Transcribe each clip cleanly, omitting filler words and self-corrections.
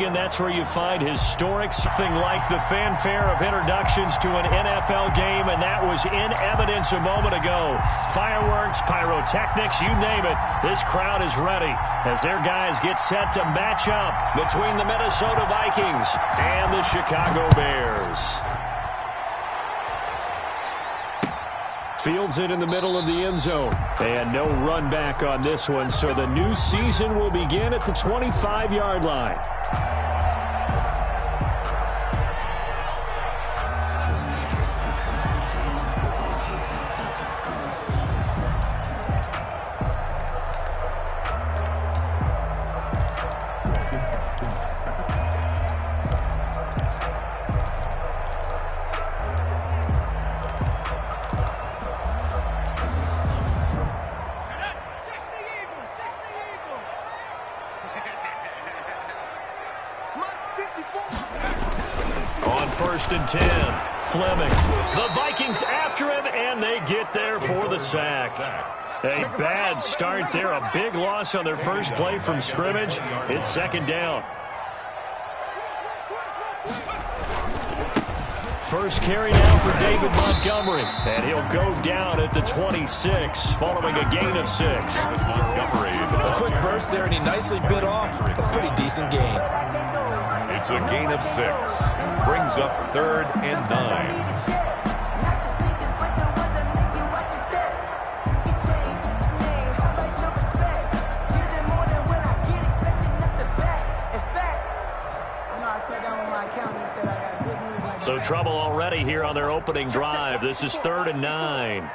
And that's where you find historic something like the fanfare of introductions to an NFL game, and that was in evidence a moment ago. Fireworks, pyrotechnics, you name it. This crowd is ready as their guys get set to match up between the Minnesota Vikings and the Chicago Bears. Fields it in the middle of the end zone. And no run back on this one, so the new season will begin at the 25-yard line. First and 10. Fleming. The Vikings after him, and they get there for the sack. A bad start there. A big loss on their first play from scrimmage. It's second down. First carry now for David Montgomery. And he'll go down at the 26, following a gain of 6. Montgomery. A quick burst there, and he nicely bit off a pretty decent gain. It's a gain of 6. Brings up 3rd and 9. So trouble already here on their opening drive. This is 3rd and 9.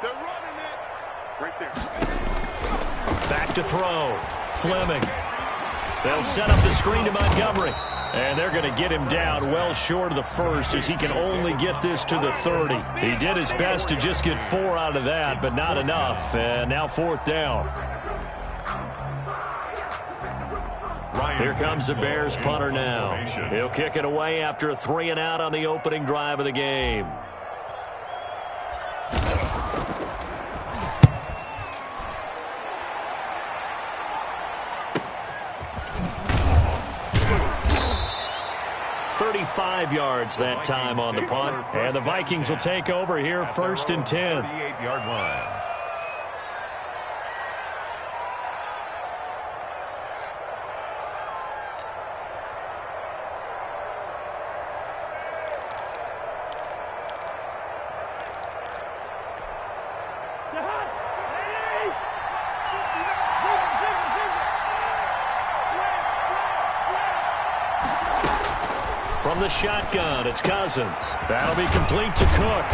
They're running it. Right there. Back to throw. Fleming. They'll set up the screen to Montgomery. And they're going to get him down well short of the first, as he can only get this to the 30. He did his best to just get 4 out of that, but not enough. And now 4th down. Here comes the Bears punter now. He'll kick it away after a 3 and out on the opening drive of the game. .35 yards that time on the punt. And the Vikings will take over here, 1st and 10. 38-yard line. From the shotgun, it's Cousins. That'll be complete to Cook.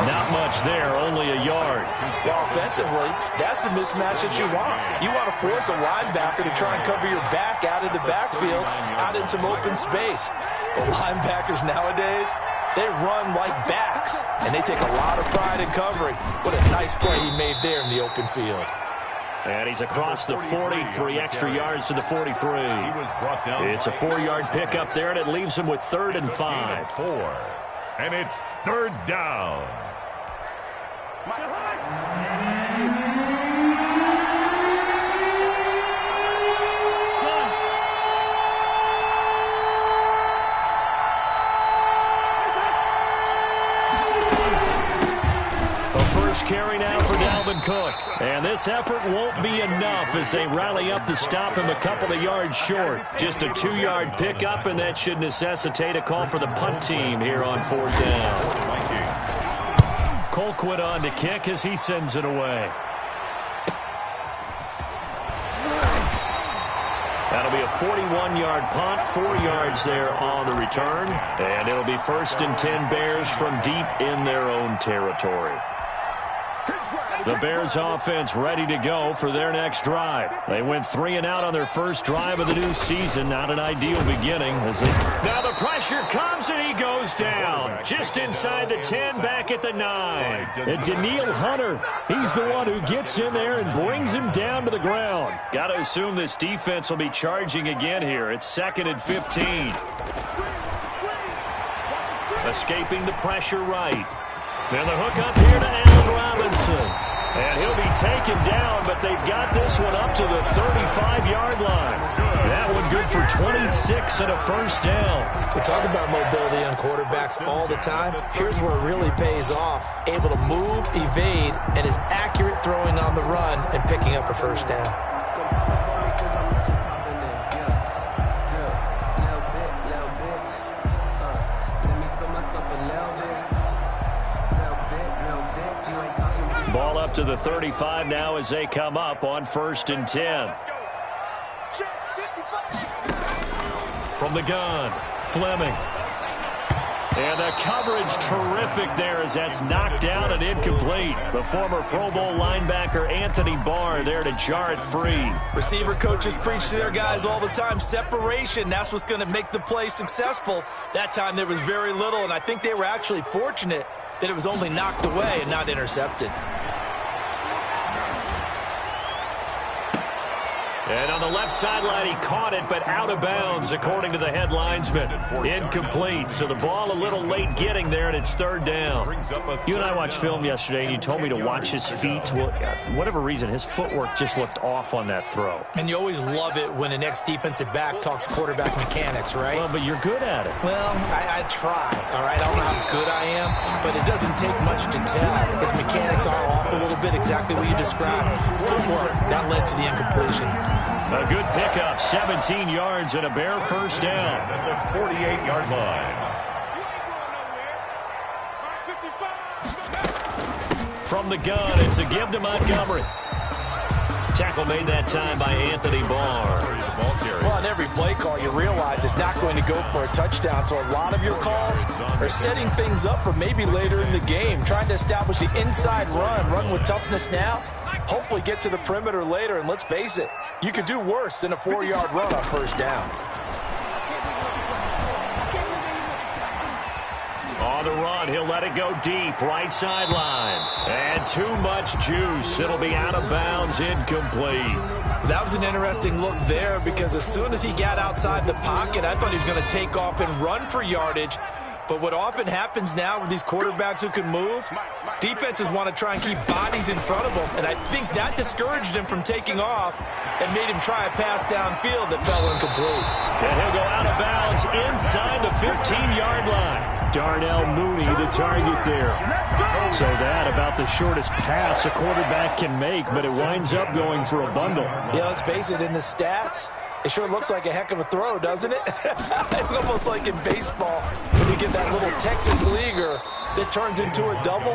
Not much there, only a yard. Well, offensively, that's the mismatch that you want. You want to force a linebacker to try and cover your back out of the backfield, out in some open space. But linebackers nowadays, they run like backs, and they take a lot of pride in covering. What a nice play he made there in the open field. And he's across the 40, 3 extra yards to the 43. It's a 4-yard pickup there, and it leaves him with 3rd and 5. 4. And it's 3rd down. Carry now for Dalvin Cook. And this effort won't be enough as they rally up to stop him a couple of yards short. Just a 2-yard pickup, and that should necessitate a call for the punt team here on 4th down. Colquitt on to kick as he sends it away. That'll be a 41-yard punt, 4 yards there on the return. And it'll be 1st and 10 Bears from deep in their own territory. The Bears offense ready to go for their next drive. They went 3 and out on their first drive of the new season. Not an ideal beginning. Now the pressure comes and he goes down. Just inside the 10, back at the 9. And Danielle Hunter, he's the one who gets in there and brings him down to the ground. Got to assume this defense will be charging again here. It's 2nd and 15. Escaping the pressure right. Now the hook up here to Allen Robinson. And he'll be taken down, but they've got this one up to the 35-yard line. That one good for 26 and a first down. We talk about mobility on quarterbacks all the time. Here's where it really pays off. Able to move, evade, and is accurate throwing on the run and picking up a first down. Ball up to the 35 now as they come up on 1st and 10. From the gun, Fleming. And the coverage terrific there as that's knocked down and incomplete. The former Pro Bowl linebacker Anthony Barr there to jar it free. Receiver coaches preach to their guys all the time. Separation, that's what's going to make the play successful. That time there was very little, and I think they were actually fortunate that it was only knocked away and not intercepted. And on the left sideline, he caught it, but out of bounds, according to the head linesman. Incomplete, so the ball a little late getting there, and it's 3rd down. You and I watched film yesterday, and you told me to watch his feet. Well, for whatever reason, his footwork just looked off on that throw. And you always love it when an ex-defensive back talks quarterback mechanics, right? Well, but you're good at it. Well, I try, all right? I don't know how good I am, but it doesn't take much to tell. His mechanics are off a little bit, exactly what you described. Footwork, that led to the incompletion. A good pickup, 17 yards and a Bear first down. At the 48-yard line. From the gun, it's a give to Montgomery. Tackle made that time by Anthony Barr. Well, on every play call, you realize it's not going to go for a touchdown, so a lot of your calls are setting things up for maybe later in the game, trying to establish the inside run with toughness now, hopefully get to the perimeter later, and let's face it, you could do worse than a 4-yard run on first down. On the run, he'll let it go deep, right sideline. And too much juice. It'll be out of bounds, incomplete. That was an interesting look there because as soon as he got outside the pocket, I thought he was going to take off and run for yardage. But what often happens now with these quarterbacks who can move, defenses want to try and keep bodies in front of them, and I think that discouraged him from taking off and made him try a pass downfield that fell incomplete. And he'll go out of bounds inside the 15-yard line. Darnell Mooney, the target there. So that about the shortest pass a quarterback can make, but it winds up going for a bundle. Yeah, let's face it, in the stats, it sure looks like a heck of a throw, doesn't it? It's almost like in baseball when you get that little Texas leaguer that turns into a double.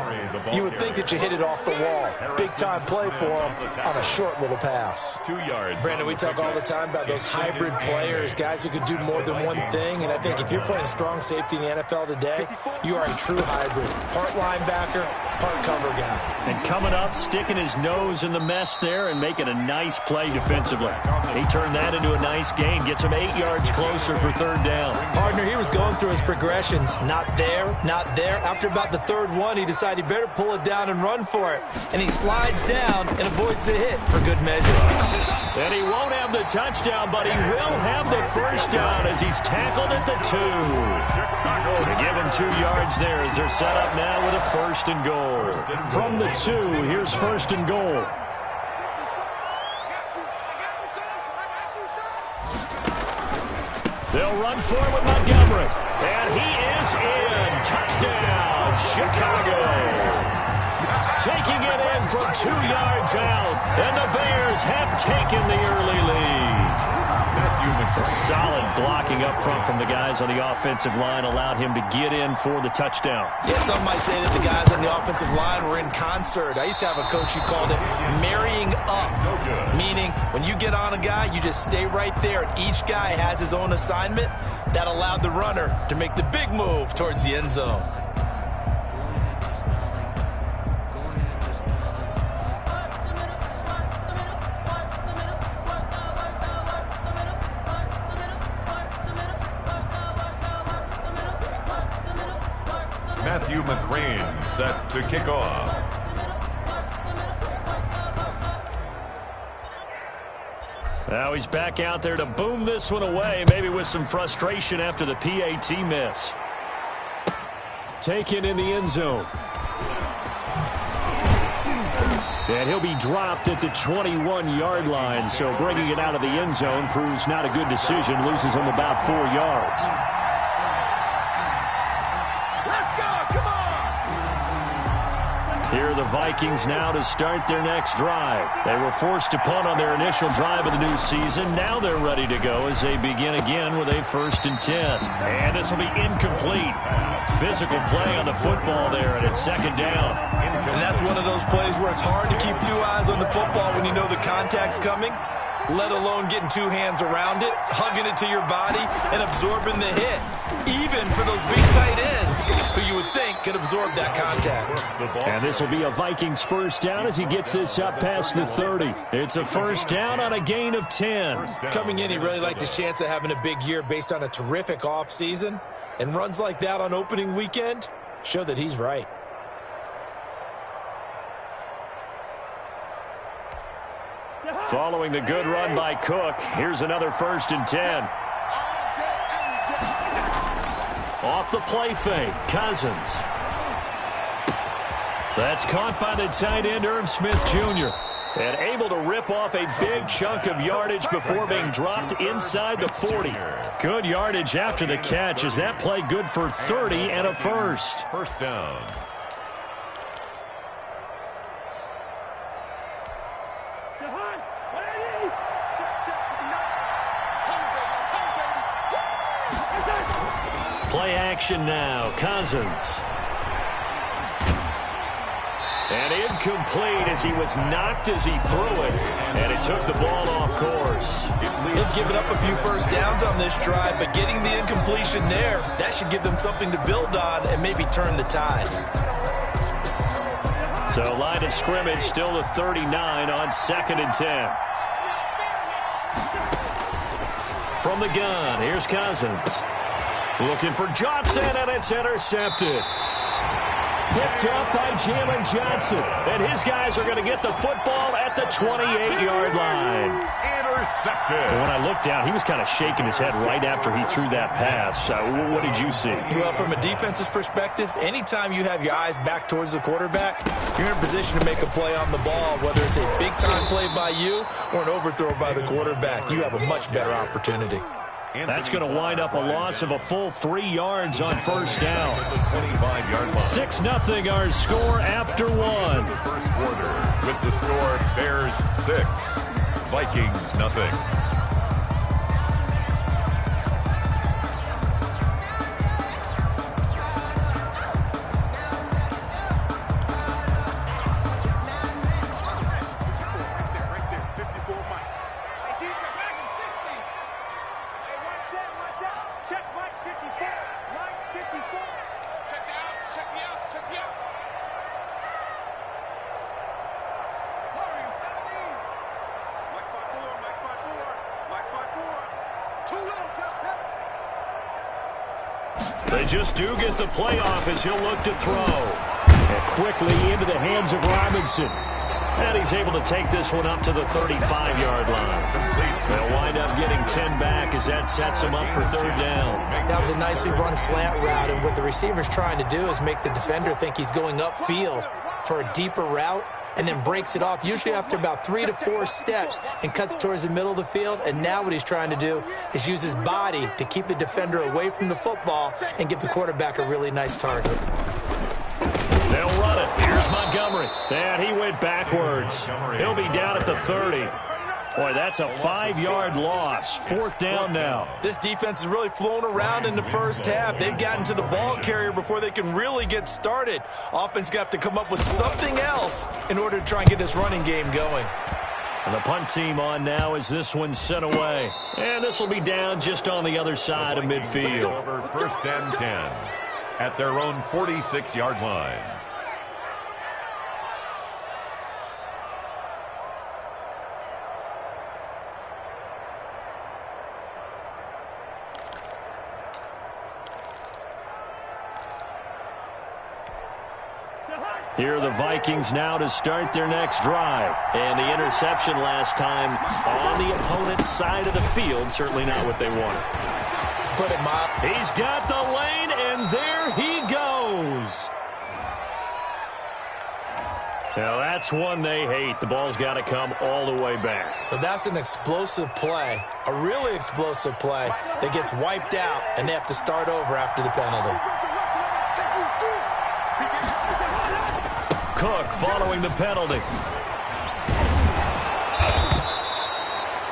You would think that you hit it off the wall. Big-time play for him on a short little pass. 2 yards. Brandon, we talk all the time about those hybrid players, guys who can do more than one thing, and I think if you're playing strong safety in the NFL today, you are a true hybrid. Part linebacker, part cover guy. And coming up, sticking his nose in the mess there and making a nice play defensively. He turned that into a nice gain, gets him 8 yards closer for 3rd down. Partner, he was going through his progressions. Not there, not there. After about the 3rd one, he decided he better pull it down and run for it. And he slides down and avoids the hit for good measure. And he won't have the touchdown, but he will have the first down as he's tackled at the 2. They give him 2 yards there as they're set up now with a 1st and goal. From the 2, here's 1st and goal. They'll run for it with Montgomery. And he is in. Touchdown, Chicago. Taking it in from 2 yards out. And the Bears have taken the early lead. A solid blocking up front from the guys on the offensive line allowed him to get in for the touchdown. Yeah, some might say that the guys on the offensive line were in concert. I used to have a coach who called it marrying up, meaning when you get on a guy, you just stay right there, and each guy has his own assignment. That allowed the runner to make the big move towards the end zone. Matthew McCrane set to kick off. Now he's back out there to boom this one away, maybe with some frustration after the PAT miss. Taken in the end zone. And he'll be dropped at the 21-yard line, so bringing it out of the end zone proves not a good decision. Loses him about 4 yards. Let's go, come on! Here are the Vikings now to start their next drive. They were forced to punt on their initial drive of the new season. Now they're ready to go as they begin again with a 1st and 10. And this will be incomplete. Physical play on the football there, and it's 2nd down. And that's one of those plays where it's hard to keep 2 eyes on the football when you know the contact's coming, let alone getting 2 hands around it, hugging it to your body, and absorbing the hit. Even for those big tight ends who you would think could absorb that contact. And this will be a Vikings 1st down as he gets this up past the 30. It's a 1st down on a gain of 10. Coming in, he really liked his chance of having a big year based on a terrific offseason. And runs like that on opening weekend show that he's right. Following the good run by Cook, here's another 1st and 10. Off the play fake, Cousins. That's caught by the tight end, Irv Smith Jr. And able to rip off a big chunk of yardage before being dropped inside the 40. Good yardage after the catch. Is that play good for 30 and a 1st? 1st down. Play action now. Cousins. And incomplete as he was knocked as he threw it. And it took the ball off course. They've given up a few 1st downs on this drive, but getting the incompletion there, that should give them something to build on and maybe turn the tide. So line of scrimmage still the 39 on 2nd and 10. From the gun, here's Cousins. Looking for Johnson, and it's intercepted. Picked up by Jalen Johnson. And his guys are going to get the football at the 28-yard line. Intercepted. And when I looked down, he was kind of shaking his head right after he threw that pass. What did you see? Well, from a defense's perspective, anytime you have your eyes back towards the quarterback, you're in a position to make a play on the ball, whether it's a big-time play by you or an overthrow by the quarterback. You have a much better opportunity. That's going to wind up a loss of a full 3 yards on 1st down. 6-0 our score after 1. First quarter with the score Bears 6, Vikings nothing. They just do get the playoff as he'll look to throw. And quickly into the hands of Robinson. And he's able to take this one up to the 35-yard line. They'll wind up getting 10 back as that sets them up for 3rd down. That was a nicely run slant route, and what the receiver's trying to do is make the defender think he's going upfield for a deeper route, and then breaks it off, usually after about 3 to 4 steps, and cuts towards the middle of the field. And now what he's trying to do is use his body to keep the defender away from the football and give the quarterback a really nice target. They'll run it. Here's Montgomery. And he went backwards. He'll be down at the 30. Boy, that's a 5-yard loss. 4th down now. This defense has really flown around in the first half. They've gotten to the ball carrier before they can really get started. Offense got to come up with something else in order to try and get this running game going. And the punt team on now as this one's sent away. And this will be down just on the other side of midfield. Over 1st and 10 at their own 46-yard line. Here are the Vikings now to start their next drive. And the interception last time on the opponent's side of the field. Certainly not what they wanted. Put him up. He's got the lane, and there he goes. Now, that's one they hate. The ball's got to come all the way back. So that's an explosive play, a really explosive play that gets wiped out, and they have to start over after the penalty. Cook following the penalty.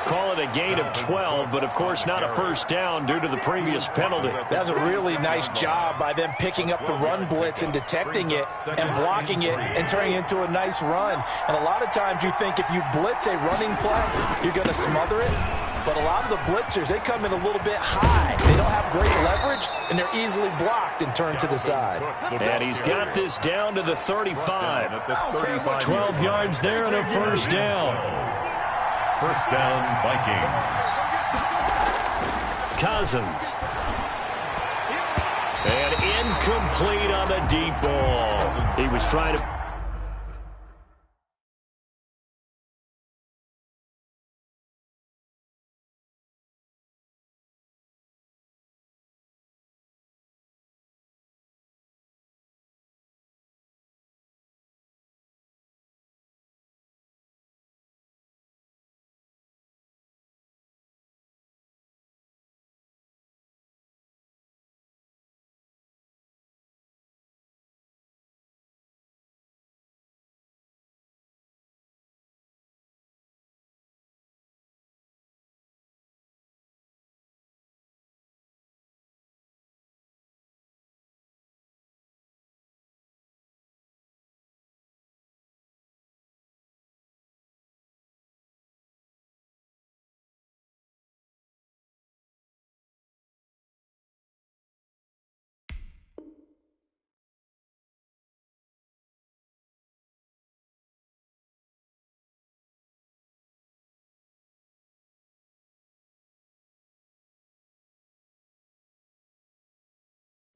Call it a gain of 12, but of course not a first down due to the previous penalty. That's a really nice job by them picking up the run blitz and detecting it and blocking it and turning it into a nice run. And a lot of times you think if you blitz a running play, you're going to smother it. But a lot of the blitzers, they come in a little bit high. They don't have great leverage, and they're easily blocked and turned to the side. And he's got this down to the 35. 12 yards there and a first down. First down, Vikings. Cousins. And incomplete on the deep ball. He was trying to...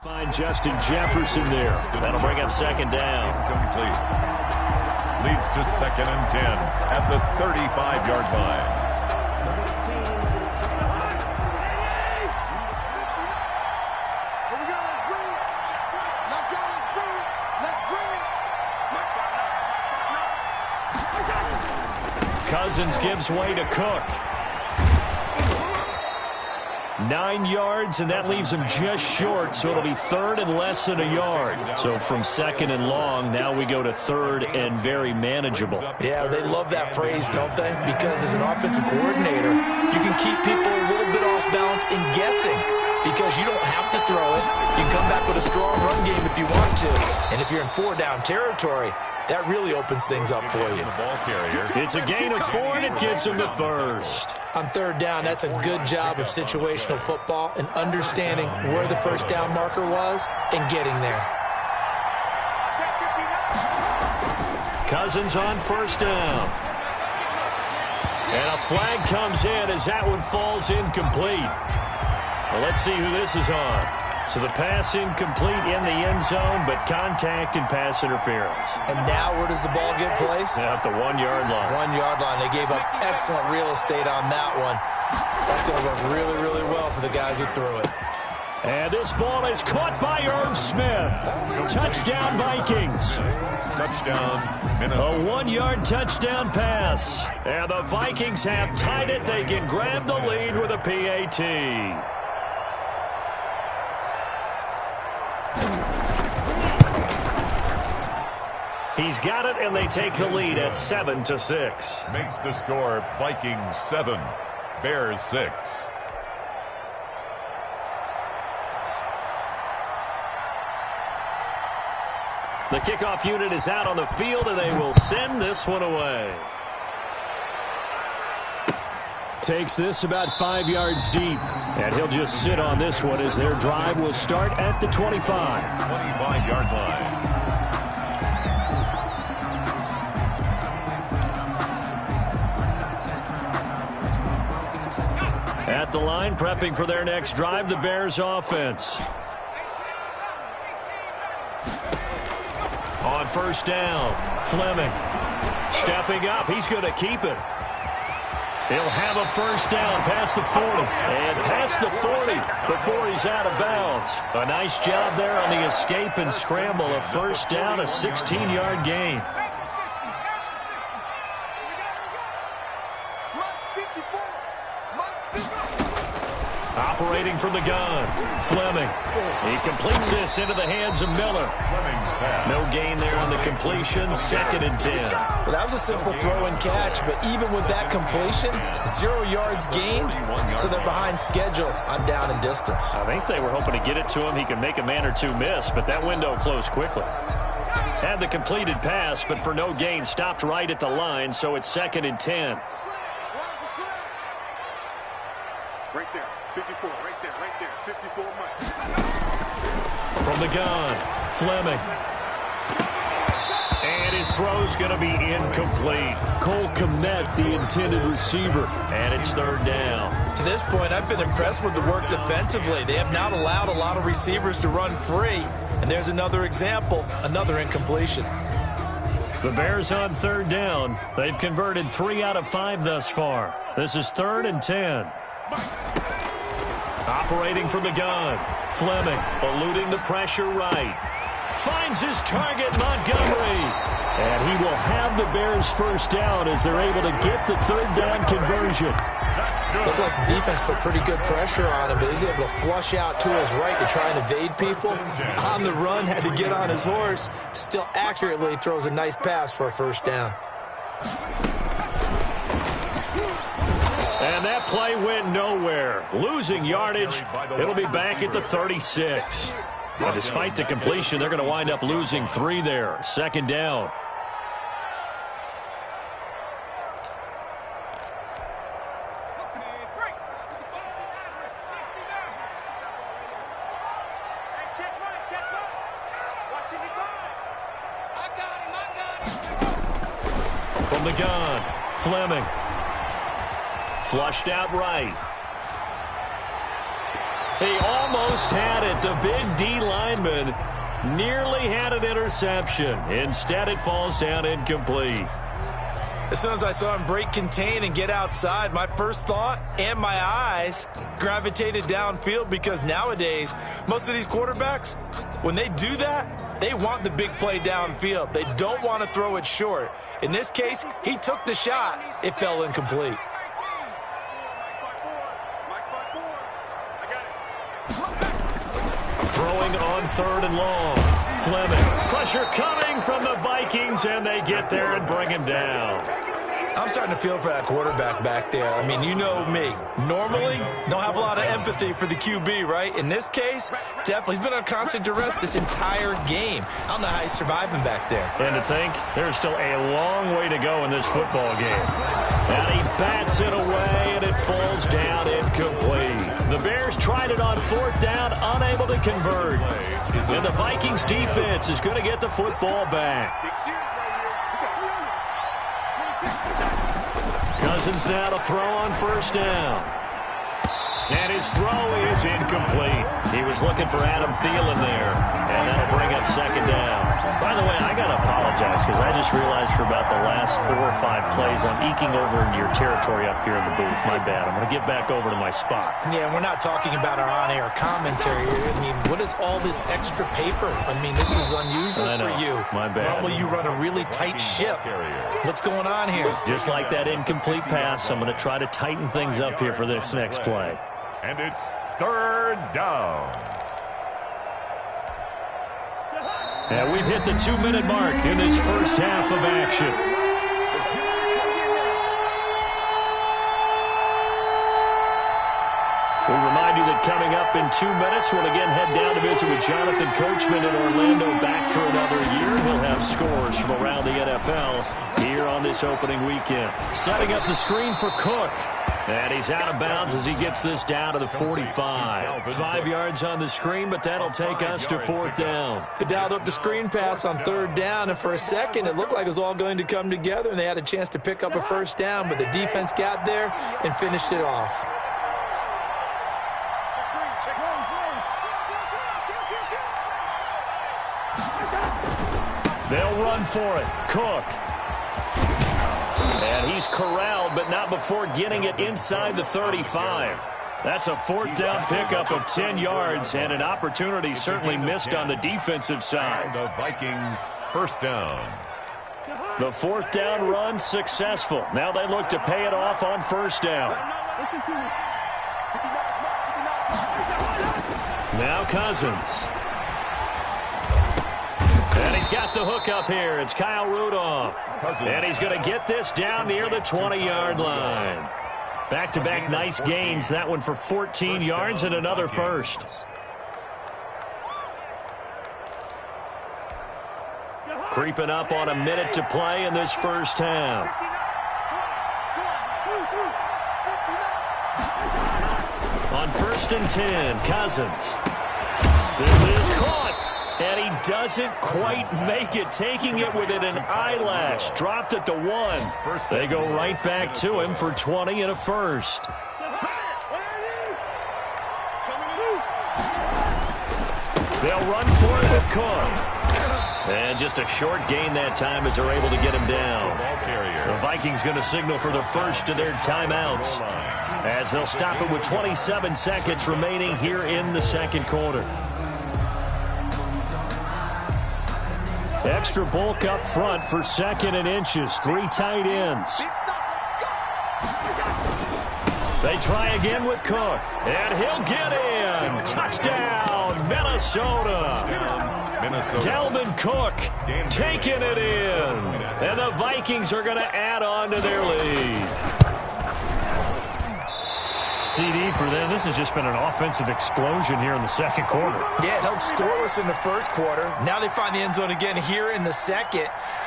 Find Justin Jefferson there. That'll bring up second down. Complete. Leads to 2nd and 10 at the 35-yard line. Cousins gives way to Cook. 9 yards, and that leaves him just short, so it'll be 3rd and less than a yard. So from 2nd and long, now we go to 3rd and very manageable. Yeah, they love that phrase, don't they? Because as an offensive coordinator, you can keep people a little bit off balance in guessing because you don't have to throw it. You can come back with a strong run game if you want to. And if you're in 4-down territory, that really opens things up for you. It's a gain of 4, and it gets him to first. On 3rd down, that's a good job of situational football and understanding where the first down marker was and getting there. Cousins on first down. And a flag comes in as that one falls incomplete. Well, let's see who this is on. So the pass incomplete in the end zone, but contact and pass interference. And now where does the ball get placed? At the 1-yard line. 1-yard line. They gave up excellent real estate on that one. That's going to work really, really well for the guys who threw it. And this ball is caught by Irv Smith. Touchdown, Vikings. Touchdown, Minnesota. A 1-yard touchdown pass. And the Vikings have tied it. They can grab the lead with a PAT. He's got it, and they take the lead at 7-6. Makes the score Vikings 7, Bears 6. The kickoff unit is out on the field, and they will send this one away. Takes this about 5 yards deep, and he'll just sit on this one as their drive will start at the 25. 25-yard line. At the line, prepping for their next drive, the Bears offense. On first down, Fleming stepping up. He's going to keep it. He'll have a first down past the 40. And past the 40 before he's out of bounds. A nice job there on the escape and scramble. A first down, a 16-yard gain. Operating from the gun, Fleming. He completes this into the hands of Miller. No gain there on the completion, 2nd and 10. Well, that was a simple throw and catch, but even with that completion, 0 yards gained, so they're behind schedule on down and distance. I think they were hoping to get it to him. He could make a man or two miss, but that window closed quickly. Had the completed pass, but for no gain, stopped right at the line, so it's 2nd and 10. Right there, 54, right there, 54 miles. From the gun, Fleming. And his throw's going to be incomplete. Cole Kmet, the intended receiver, and it's 3rd down. To this point, I've been impressed with the work defensively. They have not allowed a lot of receivers to run free, and there's another example, another incompletion. The Bears on 3rd down. They've converted 3 out of 5 thus far. This is 3rd and 10. Operating from the gun, Fleming eluding the pressure right. Finds his target, Montgomery. And he will have the Bears 1st down as they're able to get the 3rd down conversion. Looked like the defense put pretty good pressure on him, but he's able to flush out to his right to try and evade people. On the run, had to get on his horse. Still accurately throws a nice pass for a 1st down. And that play went nowhere. Losing yardage. It'll be back at the 36. But despite the completion, they're going to wind up losing 3 there. 2nd down. From the gun, Fleming. Flushed out right. He almost had it. The big D lineman nearly had an interception. Instead, it falls down incomplete. As soon as I saw him break contain and get outside, my first thought and my eyes gravitated downfield, because nowadays, most of these quarterbacks, when they do that, they want the big play downfield. They don't want to throw it short. In this case, he took the shot. It fell incomplete. Throwing on 3rd and long. Fleming. Pressure coming from the Vikings, and they get there and bring him down. I'm starting to feel for that quarterback back there. I mean, you know me. Normally, don't have a lot of empathy for the QB, right? In this case, definitely. He's been on constant duress this entire game. I don't know how he's surviving back there. And to think, there's still a long way to go in this football game. And he bats it away, and it falls down incomplete. The Bears tried it on 4th down, unable to convert. And the Vikings defense is going to get the football back. Cousins now to throw on 1st down. And his throw is incomplete. He was looking for Adam Thielen there. And that'll bring up 2nd down. By the way, I got to apologize because I just realized for about the last 4 or 5 plays, I'm eking over into your territory up here in the booth. My bad. I'm going to get back over to my spot. Yeah, we're not talking about our on-air commentary here. I mean, what is all this extra paper? I mean, this is unusual for you. My bad. Normally you run a really tight ship. What's going on here? Just like that incomplete pass, I'm going to try to tighten things up here for this next play. And it's 3rd down. And we've hit the 2-minute mark in this first half of action. We remind you that coming up in 2 minutes, we'll again head down to visit with Jonathan Coachman in Orlando, back for another year. He'll have scores from around the NFL here on this opening weekend. Setting up the screen for Cook. And he's out of bounds as he gets this down to the 45. 5 yards on the screen, but that'll take us to 4th down. They dialed up the screen pass on 3rd down, and for a second it looked like it was all going to come together, and they had a chance to pick up a 1st down, but the defense got there and finished it off. They'll run for it. Cook. And he's corralled, but not before getting it inside the 35. That's a 4th down pickup of 10 yards, and an opportunity certainly missed on the defensive side. The Vikings 1st down. The 4th down run successful. Now they look to pay it off on 1st down. Now Cousins. And he's got the hook up here. It's Kyle Rudolph. And he's going to get this down near the 20-yard line. Back-to-back nice gains. That one for 14 yards and another first. Creeping up on a minute to play in this first half. On 1st and 10, Cousins. This is caught. And he doesn't quite make it, taking it within an eyelash. Dropped at the 1. They go right back to him for 20 and a first. They'll run for it with Cook. And just a short gain that time as they're able to get him down. The Vikings going to signal for the first of their timeouts as they'll stop it with 27 seconds remaining here in the second quarter. Extra bulk up front for 2nd and inches. 3 tight ends. They try again with Cook. And he'll get in. Touchdown, Minnesota. Dalvin Cook taking it in. And the Vikings are going to add on to their lead. CD for them. This has just been an offensive explosion here in the second quarter. Yeah, held scoreless in the first quarter. Now they find the end zone again here in the second.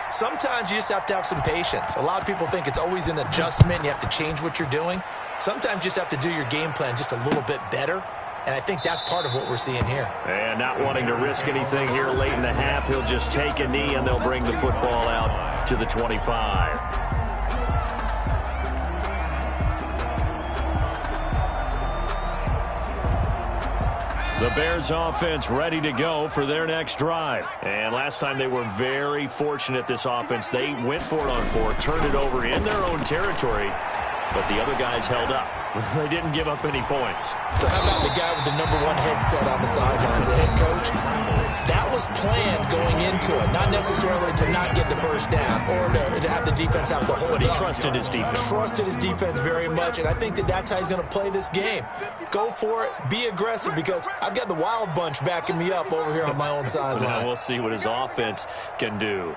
Sometimes you just have to have some patience. A lot of people think it's always an adjustment. You have to change what you're doing. Sometimes you just have to do your game plan just a little bit better. And I think that's part of what we're seeing here. And not wanting to risk anything here late in the half, he'll just take a knee and they'll bring the football out to the 25. The Bears offense ready to go for their next drive. And last time they were very fortunate, this offense. They went for it on 4, turned it over in their own territory, but the other guys held up. They didn't give up any points. So how about the guy with the #1 headset on the sidelines, the head coach? That was planned going into it, not necessarily to not get the first down or to have the defense have to hold But he up. trusted his defense. Trusted his defense very much, and I think that's how he's going to play this game. Go for it. Be aggressive, because I've got the wild bunch backing me up over here on my own sideline. Now we'll see what his offense can do.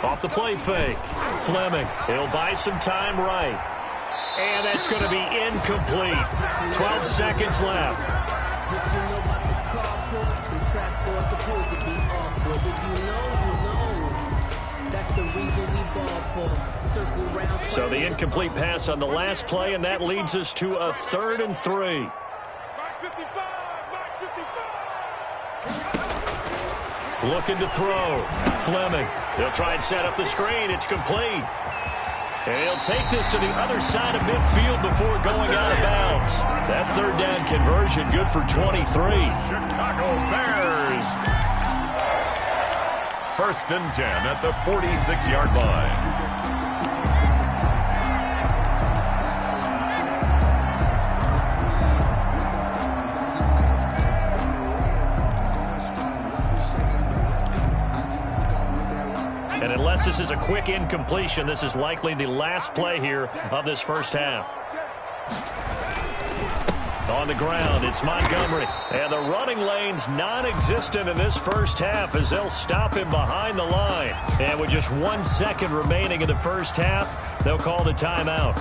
Off the play fake. Fleming. He'll buy some time right. And that's going to be incomplete. 12 seconds left. So the incomplete pass on the last play, and that leads us to a 3rd and 3. Looking to throw. Fleming. He'll try and set up the screen. It's complete. And he'll take this to the other side of midfield before going out of bounds. That 3rd down conversion good for 23. Chicago Bears. 1st and 10 at the 46-yard line. And unless this is a quick incompletion, this is likely the last play here of this first half. On the ground, it's Montgomery. And the running lane's non-existent in this first half as they'll stop him behind the line. And with just 1 second remaining in the first half, they'll call the timeout.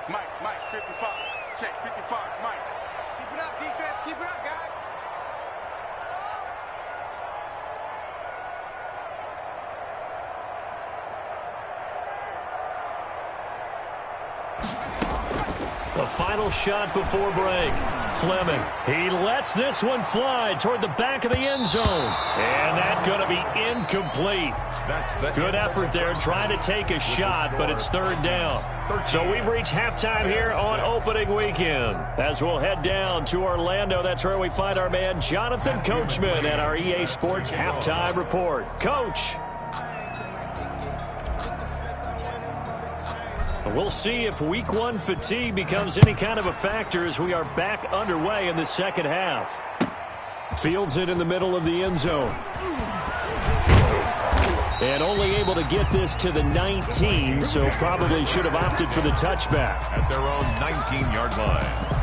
Mike, 55. Check, 55, Mike. Keep it up, defense. Keep it up, guys. The final shot before break. Fleming. He lets this one fly toward the back of the end zone. And that's going to be incomplete. Good effort there trying to take a shot, but it's 3rd down. So we've reached halftime here on opening weekend. As we'll head down to Orlando, that's where we find our man Jonathan Coachman at our EA Sports Halftime Report. Coach. We'll see if week one fatigue becomes any kind of a factor as we are back underway in the second half. Fields it in the middle of the end zone. And only able to get this to the 19, so probably should have opted for the touchback. At their own 19-yard line.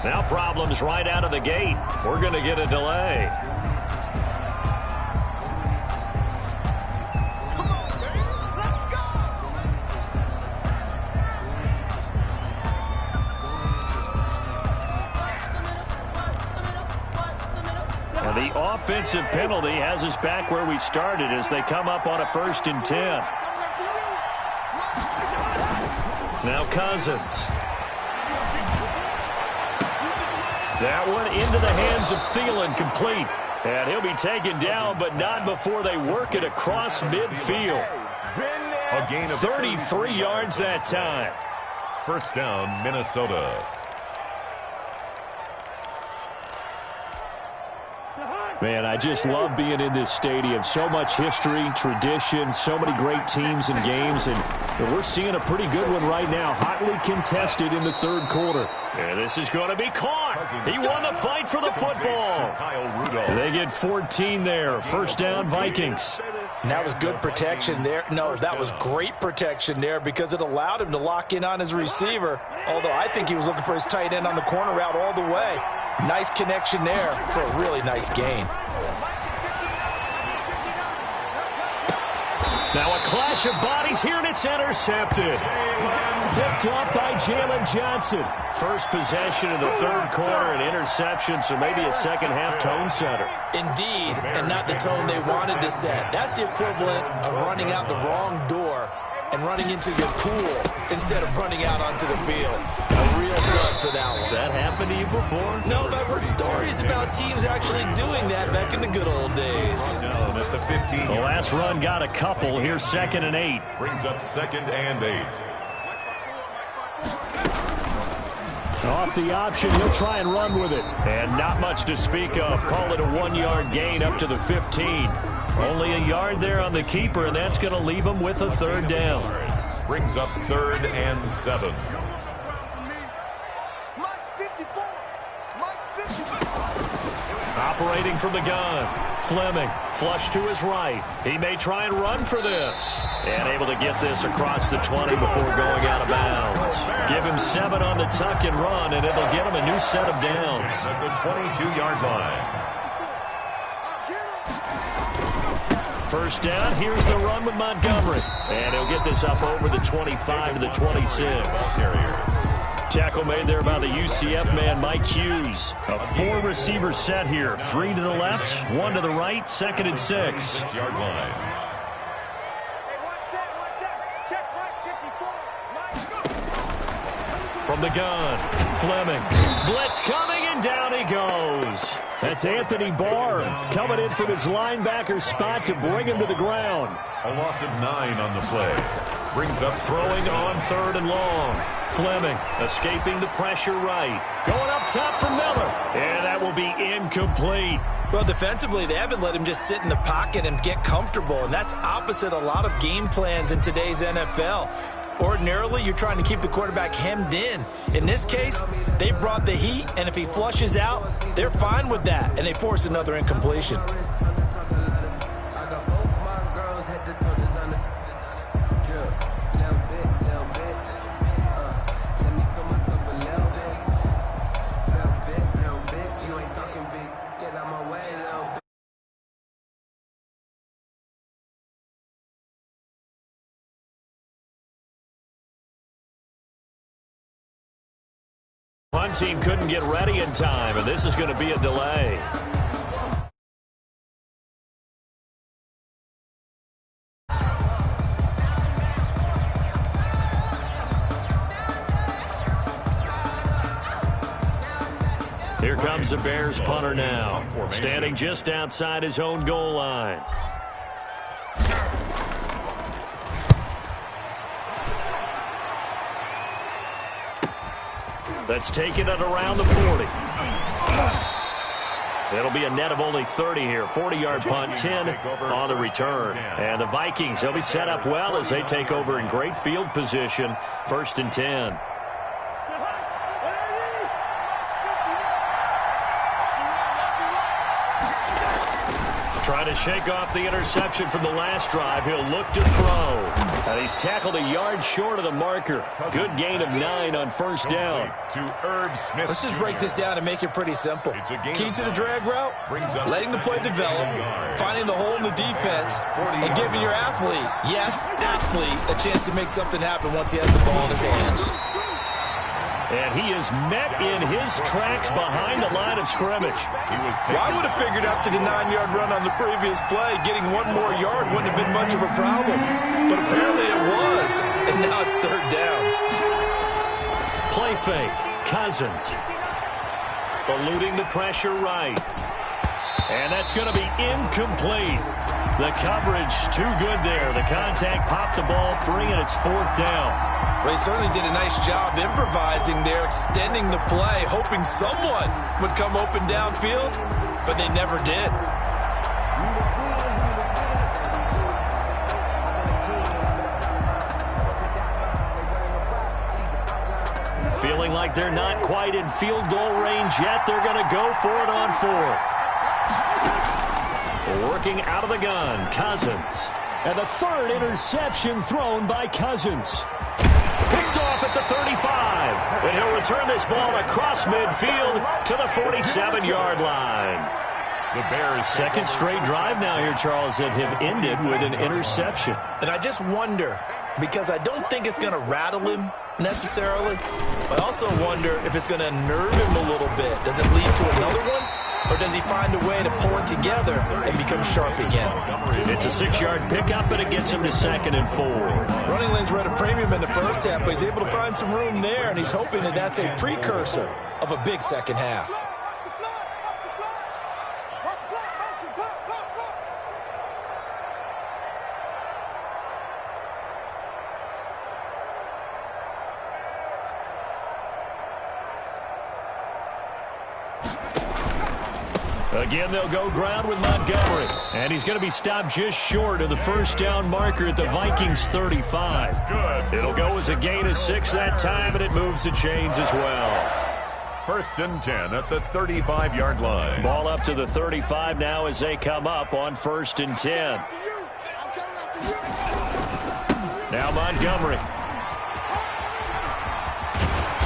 Now problems right out of the gate. We're going to get a delay. And the offensive penalty has us back where we started as they come up on a 1st and 10. Now Cousins. That one into the hands of Thielen, complete. And he'll be taken down, but not before they work it across midfield. A gain of 33 yards that time. First down, Minnesota. Man, I just love being in this stadium. So much history, tradition, so many great teams and games, and we're seeing a pretty good one right now, hotly contested in the 3rd quarter. And this is going to be caught. He won the fight for the football. They get 14 there. First down, Vikings. And that was good protection there. No, that was great protection there because it allowed him to lock in on his receiver, although I think he was looking for his tight end on the corner route all the way. Nice connection there for a really nice gain. Now a clash of bodies here, and it's intercepted. Picked up by Jalen Johnson. First possession of the 3rd quarter, an interception, so maybe a second-half tone setter. Indeed, and not the tone they wanted to set. That's the equivalent of running out the wrong door and running into your pool instead of running out onto the field. A real dud for that one. Has that happened to you before? No, but I've heard stories about teams actually doing that back in the good old days. Down at the 15. The last run got a couple. Here's 2nd and 8. Brings up 2nd and 8. Off the option, he'll try and run with it. And not much to speak of. Call it a 1-yard gain up to the 15. Only a yard there on the keeper, and that's going to leave him with a 3rd down. Brings up 3rd and 7. Operating from the gun. Fleming, flush to his right. He may try and run for this. And able to get this across the 20 before going out of bounds. Give him 7 on the tuck and run, and it'll get him a new set of downs. At the 22-yard line. First down, here's the run with Montgomery. And he'll get this up over the 25 to the 26. Tackle made there by the UCF man, Mike Hughes. A 4-receiver set here. 3 to the left, 1 to the right, 2nd and 6. 6-yard line. From the gun, Fleming. Blitz coming, and down he goes. That's Anthony Barr coming in from his linebacker spot to bring him to the ground. A loss of 9 on the play. Brings up throwing on 3rd and long. Fleming escaping the pressure right. Going up top for Miller. And that will be incomplete. Well, defensively, they haven't let him just sit in the pocket and get comfortable, and that's opposite a lot of game plans in today's NFL. Ordinarily, you're trying to keep the quarterback hemmed in. In this case, they brought the heat, and if he flushes out, they're fine with that, and they force another incompletion. Punt team couldn't get ready in time, and this is going to be a delay. Here comes the Bears punter now, standing just outside his own goal line. That's taken it around the 40. It'll be a net of only 30 here. 40-yard punt, 10 on the return. And the Vikings, they'll be set up well as they take over in great field position. 1st and 10. Trying to shake off the interception from the last drive. He'll look to throw. And he's tackled a yard short of the marker. Good gain of 9 on 1st down. Let's just break this down and make it pretty simple. Key to the drag route, letting the play develop, finding the hole in the defense, and giving your athlete, yes, athlete, a chance to make something happen once he has the ball in his hands. And he is met in his tracks behind the line of scrimmage. Well, I would have figured up to the 9-yard run on the previous play. Getting one more yard wouldn't have been much of a problem. But apparently it was. And now it's 3rd down. Play fake. Cousins. Eluding the pressure right. And that's going to be incomplete. The coverage too good there. The contact popped the ball free, and it's 4th down. Well, he certainly did a nice job improvising there, extending the play, hoping someone would come open downfield, but they never did. Feeling like they're not quite in field goal range yet. They're going to go for it on 4th. Working out of the gun, Cousins. And the 3rd interception thrown by Cousins. Picked off at the 35. And he'll return this ball across midfield to the 47-yard line. The Bears' second straight drive now here, Charles, that have ended with an interception. And I just wonder, because I don't think it's going to rattle him necessarily, but I also wonder if it's going to unnerve him a little bit. Does it lead to another one? Or does he find a way to pull it together and become sharp again? It's a 6-yard pickup, but it gets him to 2nd and 4. Running lanes were at a premium in the first half, but he's able to find some room there, and he's hoping that that's a precursor of a big second half. Again, they'll go ground with Montgomery. And he's going to be stopped just short of the 1st down marker at the Vikings' 35. Good. It'll go as a gain of 6 that time, and it moves the chains as well. 1st and 10 at the 35-yard line. Ball up to the 35 now as they come up on 1st and 10. Now Montgomery.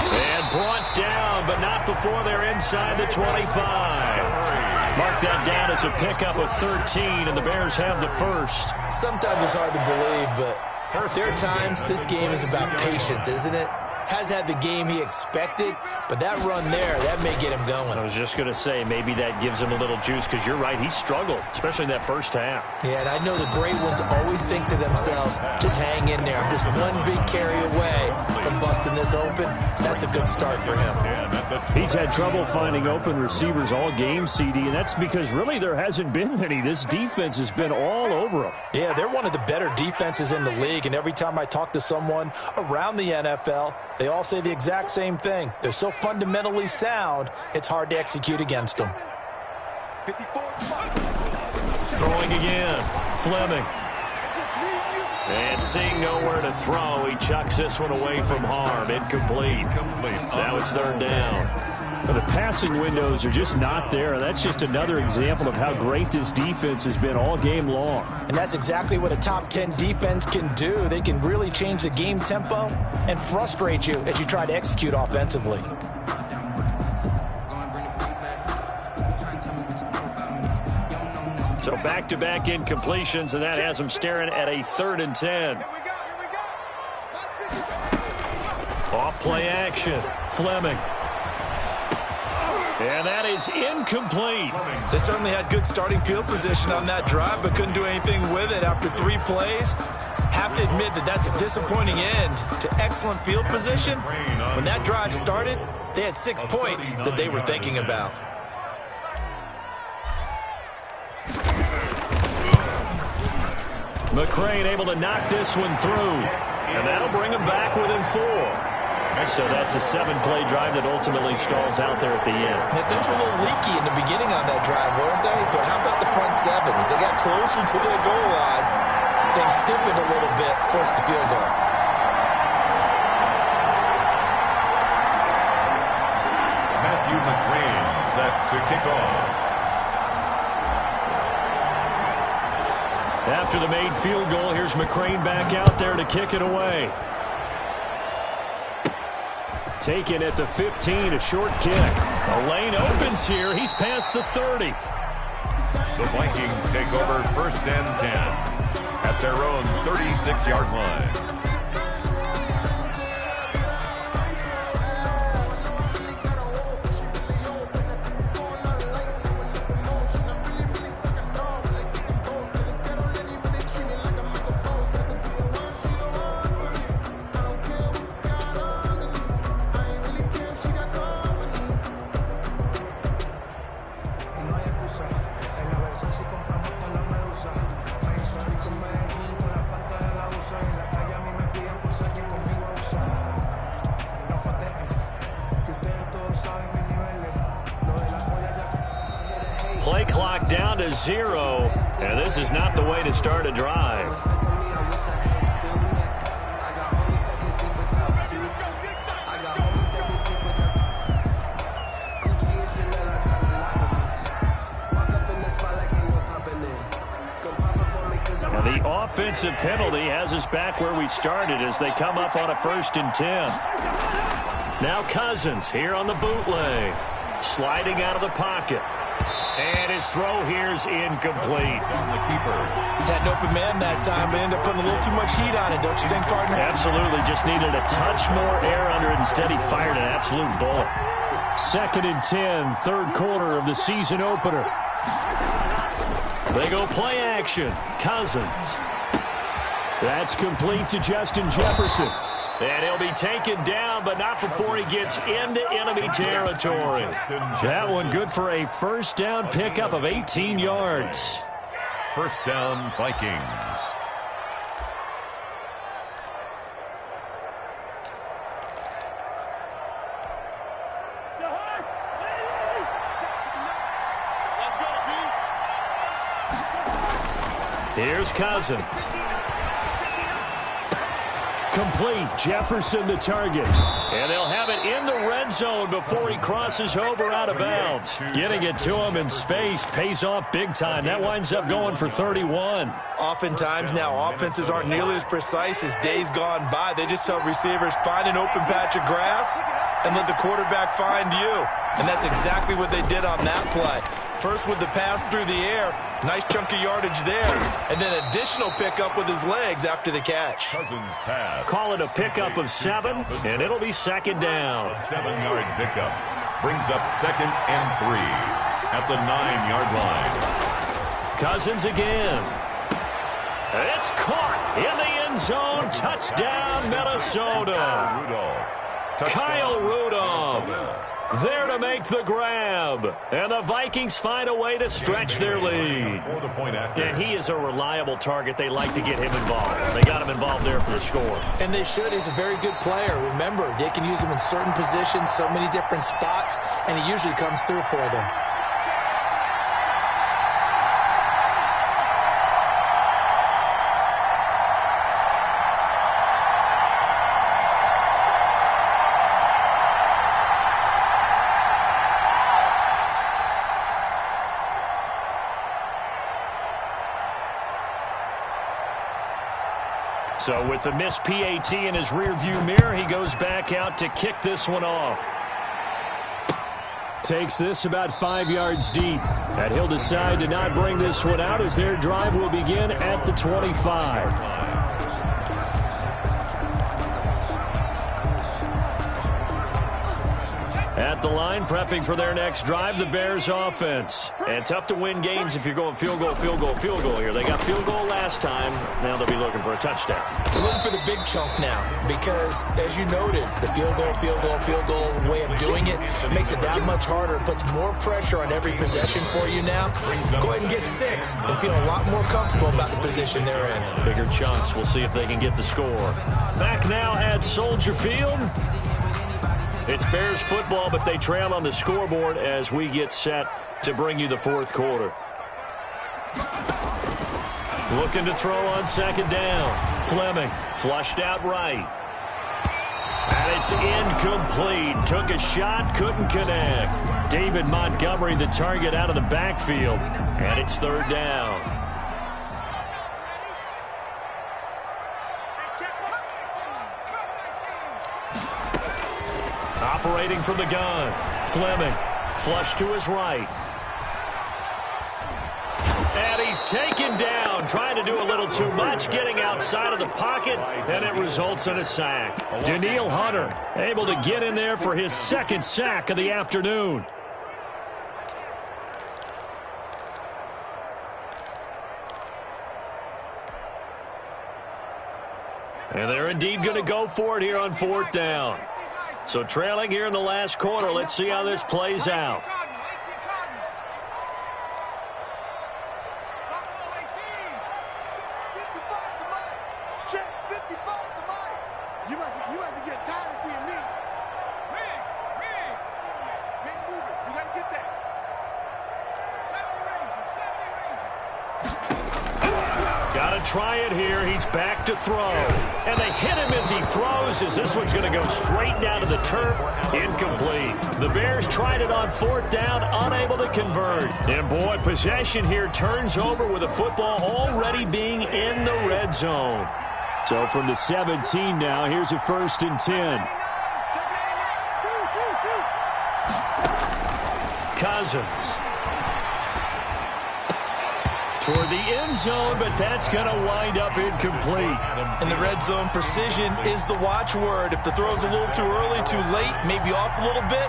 And brought down, but not before they're inside the 25. Mark that down as a pickup of 13, and the Bears have the 1st. Sometimes it's hard to believe, but there are times this game is about patience, isn't it? Has had the game he expected, but that run there, that may get him going. I was just going to say, maybe that gives him a little juice, because you're right, he struggled, especially in that first half. Yeah, and I know the great ones always think to themselves, just hang in there. I'm just one big carry away from busting this open. That's a good start for him. He's had trouble finding open receivers all game, CD, and that's because really there hasn't been many. This defense has been all over him. Yeah, they're one of the better defenses in the league, and every time I talk to someone around the NFL, they all say the exact same thing. They're so fundamentally sound, it's hard to execute against them. Throwing again. Fleming. And seeing nowhere to throw, he chucks this one away from harm. Incomplete. Now it's 3rd down. But the passing windows are just not there. That's just another example of how great this defense has been all game long. And that's exactly what a top 10 defense can do. They can really change the game tempo and frustrate you as you try to execute offensively. So back-to-back incompletions, and that has them staring at a 3rd and 10. Off play action. Fleming. And that is incomplete. They certainly had good starting field position on that drive, but couldn't do anything with it after 3 plays. Have to admit that that's a disappointing end to excellent field position. When that drive started, they had 6 points that they were thinking about. McCrane able to knock this one through, and that'll bring him back within 4. So that's a 7-play drive that ultimately stalls out there at the end. Yeah, things were a little leaky in the beginning on that drive, weren't they? But how about the front 7? As they got closer to the goal line, things stiffened a little bit, forced the field goal. Matthew McCrane set to kick off. After the made field goal, here's McCrane back out there to kick it away. Taken at the 15, a short kick. The lane opens here. He's past the 30. The Vikings take over 1st and 10 at their own 36-yard line. Play clock down to 0, and this is not the way to start a drive. And the offensive penalty has us back where we started as they come up on a 1st and 10. Now Cousins here on the bootleg, sliding out of the pocket. And his throw here is incomplete. On the keeper. Had an open man that time, but ended up putting a little too much heat on it, don't you think, partner? Absolutely. Just needed a touch more air under it. Instead, he fired an absolute bullet. 2nd and 10, 3rd quarter of the season opener. They go play action. Cousins. That's complete to Justin Jefferson. And he'll be taken down, but not before he gets into enemy territory. That one good for a 1st down pickup of 18 yards. 1st down, Vikings. Here's Cousins. Complete. Jefferson the target. And they'll have it in the red zone before he crosses over out of bounds. Getting it to him in space pays off big time. That winds up going for 31. Oftentimes now, offenses aren't nearly as precise as days gone by. They just tell receivers, find an open patch of grass and let the quarterback find you. And that's exactly what they did on that play. First with the pass through the air, nice chunk of yardage there, and then additional pickup with his legs after the catch. Cousins pass. Call it a pickup of 7, and it'll be 2nd down. A 7-yard pickup brings up 2nd and 3 at the 9-yard line. Cousins again. It's caught in the end zone. Touchdown, Minnesota. Kyle Rudolph. There to make the grab. And the Vikings find a way to stretch their lead. And he is a reliable target. They like to get him involved. They got him involved there for the score. And they should. He's a very good player. Remember, they can use him in certain positions, so many different spots, and he usually comes through for them. So with the missed PAT in his rearview mirror, he goes back out to kick this one off. Takes this about 5 yards deep. And he'll decide to not bring this one out as their drive will begin at the 25. At the line, prepping for their next drive, the Bears offense. And tough to win games if you're going field goal, field goal, field goal here. They got field goal last time. Now they'll be looking for a touchdown. They're looking for the big chunk now because, as you noted, the field goal way of doing it makes it that much harder. It puts more pressure on every possession for you now. Go ahead and get 6 and feel a lot more comfortable about the position they're in. Bigger chunks. We'll see if they can get the score. Back now at Soldier Field. It's Bears football, but they trail on the scoreboard as we get set to bring you the fourth quarter. Looking to throw on second down. Fleming flushed out right. And it's incomplete. Took a shot, couldn't connect. David Montgomery, the target out of the backfield. And it's third down. Operating from the gun. Fleming flush to his right. And he's taken down, trying to do a little too much, getting outside of the pocket, and it results in a sack. Danielle Hunter able to get in there for his second sack of the afternoon. And they're indeed going to go for it here on fourth down. So trailing here in the last quarter. Let's see how this plays out. You must be getting tired of seeing me. Riggs. Man, move it. You got to get that. 70 Ranger. Got to try it here. He's back to throw. And they hit him as he throws, as this one's going to go straight down to the turf. Incomplete. The Bears tried it on fourth down, unable to convert. And boy, possession here turns over with the football already being in the red zone. So from the 17 now, here's a 1st and 10. Cousins. Toward the end zone, but that's going to wind up incomplete. In the red zone, precision is the watchword. If the throw's a little too early, too late, maybe off a little bit,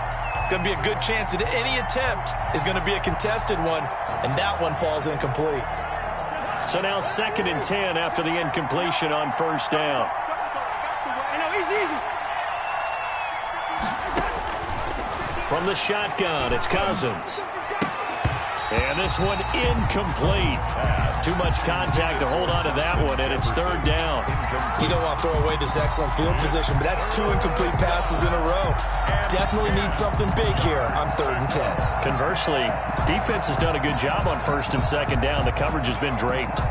going to be a good chance that any attempt is going to be a contested one, and that one falls incomplete. So now 2nd and 10 after the incompletion on first down. From the shotgun, it's Cousins. And this one incomplete. Too much contact to hold on to that one, and it's third down. You don't want to throw away this excellent field position, but that's 2 incomplete passes in a row. Definitely need something big here on 3rd and 10. Conversely, defense has done a good job on 1st and 2nd down. The coverage has been draped.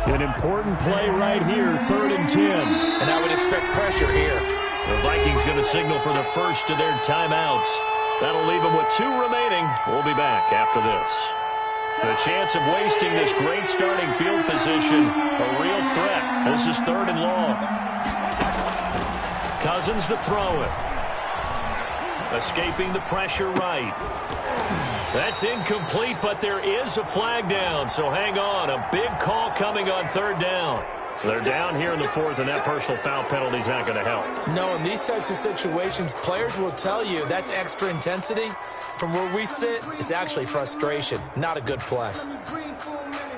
An important play right here, 3rd and 10. And I would expect pressure here. The Vikings going to signal for the first of their timeouts. That'll leave them with 2 remaining. We'll be back after this. The chance of wasting this great starting field position, a real threat. This is 3rd and long. Cousins to throw it. Escaping the pressure right. That's incomplete, but there is a flag down, so hang on. A big call coming on 3rd down. They're down here in the 4th, and that personal foul penalty is not going to help. No, in these types of situations, players will tell you that's extra intensity. From where we sit, it's actually frustration, not a good play.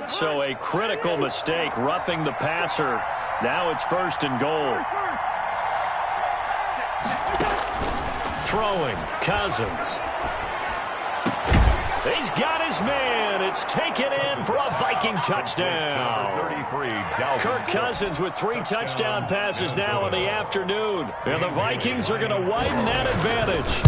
So a critical mistake, roughing the passer. Now it's 1st and goal. Throwing, Cousins. He's got his man. It's taken in for a Viking touchdown. 33, Kirk Cousins with 3 touchdown passes now in the afternoon. And the Vikings are going to widen that advantage.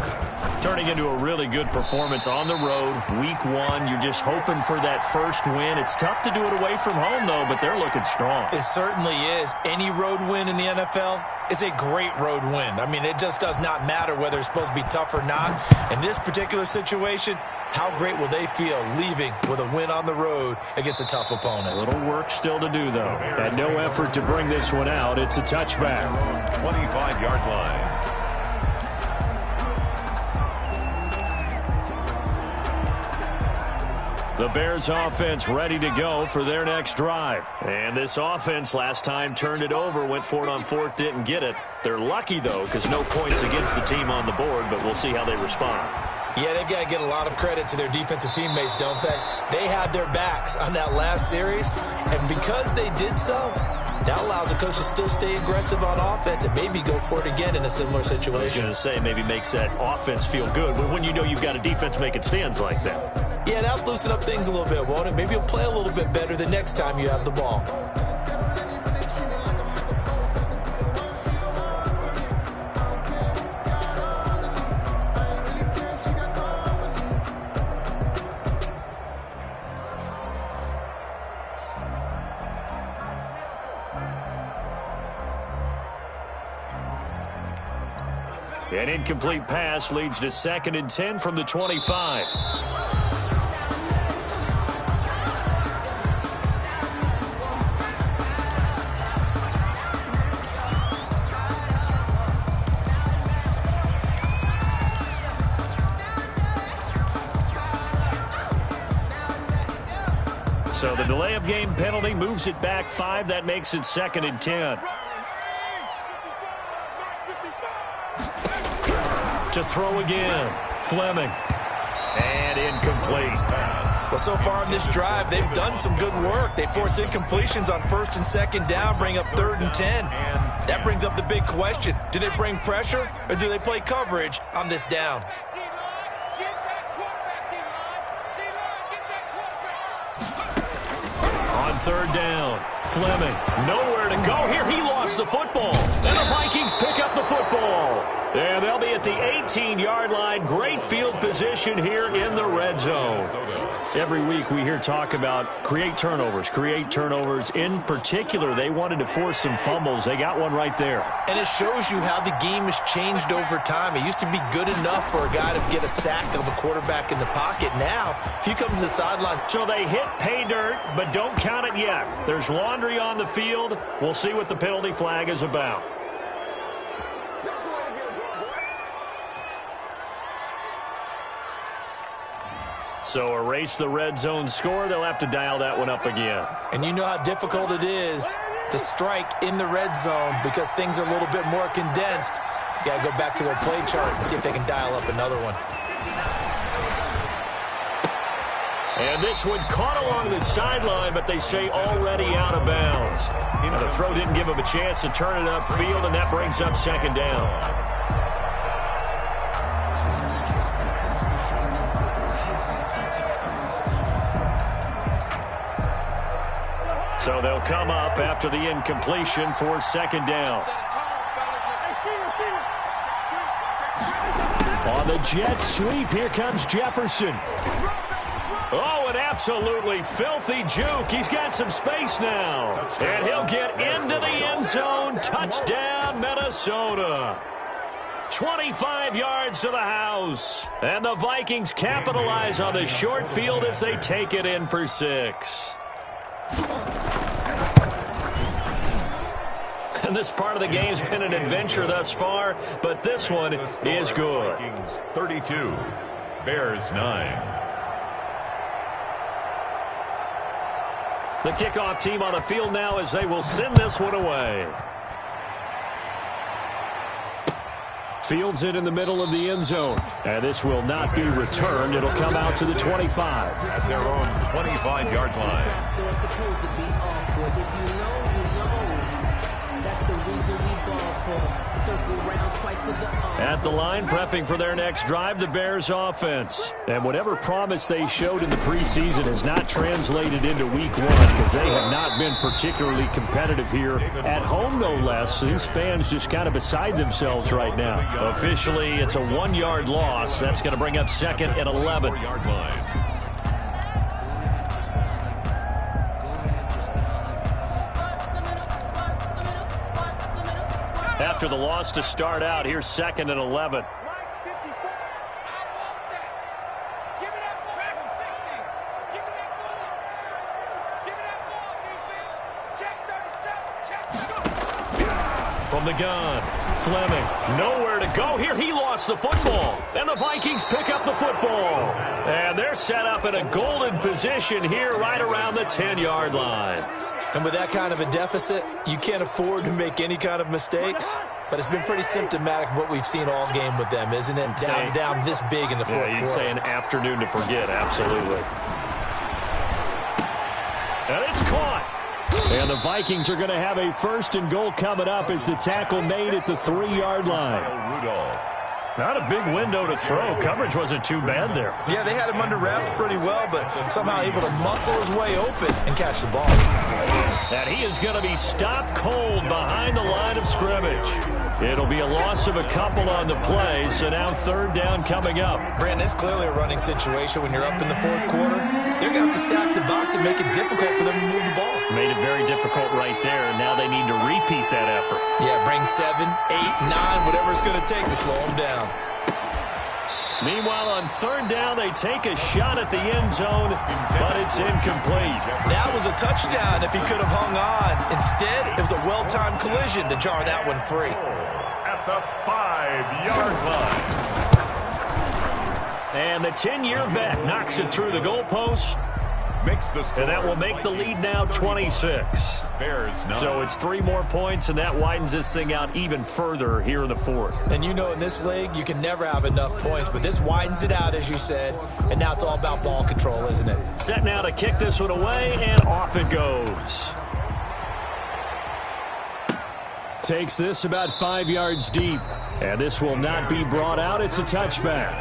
Turning into a really good performance on the road, week one. You're just hoping for that first win. It's tough to do it away from home, though, but they're looking strong. It certainly is. Any road win in the NFL is a great road win. I mean, it just does not matter whether it's supposed to be tough or not. In this particular situation, how great will they feel leaving with a win on the road against a tough opponent? A little work still to do, though. And no effort to bring this one out. It's a touchback. 25-yard line. The Bears offense ready to go for their next drive. And this offense last time turned it over, went for it on fourth, didn't get it. They're lucky, though, because no points against the team on the board, but we'll see how they respond. Yeah, they've got to get a lot of credit to their defensive teammates, don't they? They had their backs on that last series, and because they did so, that allows the coach to still stay aggressive on offense and maybe go for it again in a similar situation. I was going to say, maybe makes that offense feel good, but when you know you've got a defense making stands like that. Yeah, that'll loosen up things a little bit, won't it? Maybe you'll play a little bit better the next time you have the ball. An incomplete pass leads to 2nd and 10 from the 25. So the delay of game penalty moves it back 5. That makes it 2nd and 10. To throw again. Fleming. And incomplete. Well, so far in this drive, they've done some good work. They force incompletions on 1st and 2nd down, bring up 3rd and 10. That brings up the big question. Do they bring pressure or do they play coverage on this down? On 3rd down, Fleming. Nowhere to go here. He lost the football. And the Vikings pick up the football. And they'll be at the 18-yard line. Great field position here in the red zone. Every week we hear talk about create turnovers. In particular, they wanted to force some fumbles. They got one right there. And it shows you how the game has changed over time. It used to be good enough for a guy to get a sack of a quarterback in the pocket. Now, if you come to the sideline. So they hit pay dirt, but don't count it yet. There's laundry on the field. We'll see what the penalty flag is about. So erase the red zone score. They'll have to dial that one up again. And you know how difficult it is to strike in the red zone because things are a little bit more condensed. You got to go back to their play chart and see if they can dial up another one. And this one caught along the sideline, but they say already out of bounds. Now, the throw didn't give him a chance to turn it upfield, and that brings up 2nd down. So they'll come up after the incompletion for 2nd down. On the jet sweep, here comes Jefferson. Oh, an absolutely filthy juke. He's got some space now. And he'll get into the end zone. Touchdown, Minnesota. 25 yards to the house. And the Vikings capitalize on the short field as they take it in for 6. And this part of the game's been an adventure thus far, but this one is good. Vikings 32, Bears 9. The kickoff team on the field now as they will send this one away. Fields it in the middle of the end zone. And this will not be returned. It'll come out to the 25. At their own 25-yard line. At the line, prepping for their next drive, the Bears offense. And whatever promise they showed in the preseason has not translated into week one because they have not been particularly competitive here at home, no less. These fans just kind of beside themselves right now. Officially, it's a 1-yard loss. That's going to bring up second and 11. After the loss to start out, here's second and 11. From the gun, Fleming, nowhere to go here. He lost the football, and the Vikings pick up the football. And they're set up in a golden position here right around the 10-yard line. And with that kind of a deficit, you can't afford to make any kind of mistakes. But it's been pretty symptomatic of what we've seen all game with them, isn't it? Down this big in the fourth quarter. You'd say an afternoon to forget, absolutely. And it's caught. And the Vikings are going to have a first and goal coming up as the tackle made at the 3-yard line. Not a big window to throw. Coverage wasn't too bad there. Yeah, they had him under wraps pretty well, but somehow able to muscle his way open and catch the ball. And he is going to be stopped cold behind the line of scrimmage. It'll be a loss of a couple on the play, so now third down coming up. Brandon, it's clearly a running situation when you're up in the fourth quarter. They're going to have to stack the box and make it difficult for them to move the ball. Made it very difficult right there, and now they need to repeat that effort. Yeah, bring 7, 8, 9, whatever it's going to take to slow them down. Meanwhile, on third down, they take a shot at the end zone, but it's incomplete. That was a touchdown if he could have hung on. Instead, it was a well-timed collision to jar that one free. At the 5-yard line. And the 10-year vet knocks it through the goalpost. Makes the score. And that will make the lead now 26. Bears 9. So it's 3 more points, and that widens this thing out even further here in the fourth. And you know in this league, you can never have enough points, but this widens it out, as you said, and now it's all about ball control, isn't it? Set now to kick this one away, and off it goes. Takes this about 5 yards deep, and this will not be brought out. It's a touchback.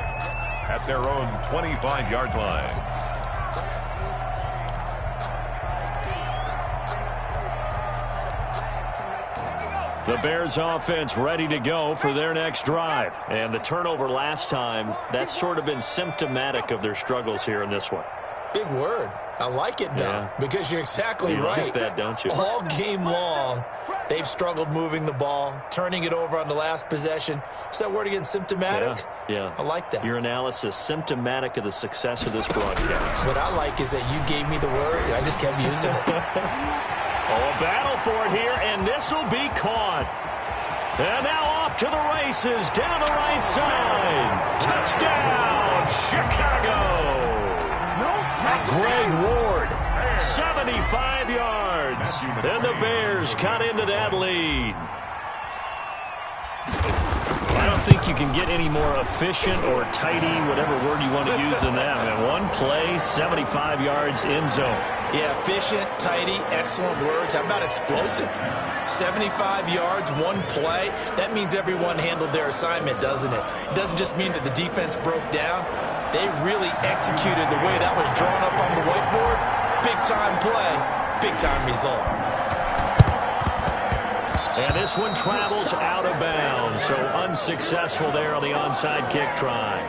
At their own 25-yard line. The Bears offense ready to go for their next drive. And the turnover last time, that's sort of been symptomatic of their struggles here in this one. Big word. I like it, though, because you're exactly right. You like that, don't you? All game long, they've struggled moving the ball, turning it over on the last possession. Is that word again, symptomatic? Yeah. I like that. Your analysis, symptomatic of the success of this broadcast. What I like is that you gave me the word, and I just kept using it. A battle for it here, and this will be caught. And now off to the races, down the right side. Touchdown, Chicago. Greg Ward, 75 yards. And the Bears cut into that lead. I don't think you can get any more efficient or tidy, whatever word you want to use in that. Man, one play, 75 yards, end zone. Yeah, efficient, tidy, excellent words. How about explosive? 75 yards, one play. That means everyone handled their assignment, doesn't it? It doesn't just mean that the defense broke down. They really executed the way that was drawn up on the whiteboard. Big-time play, big-time result. And this one travels out of bounds, so unsuccessful there on the onside kick try.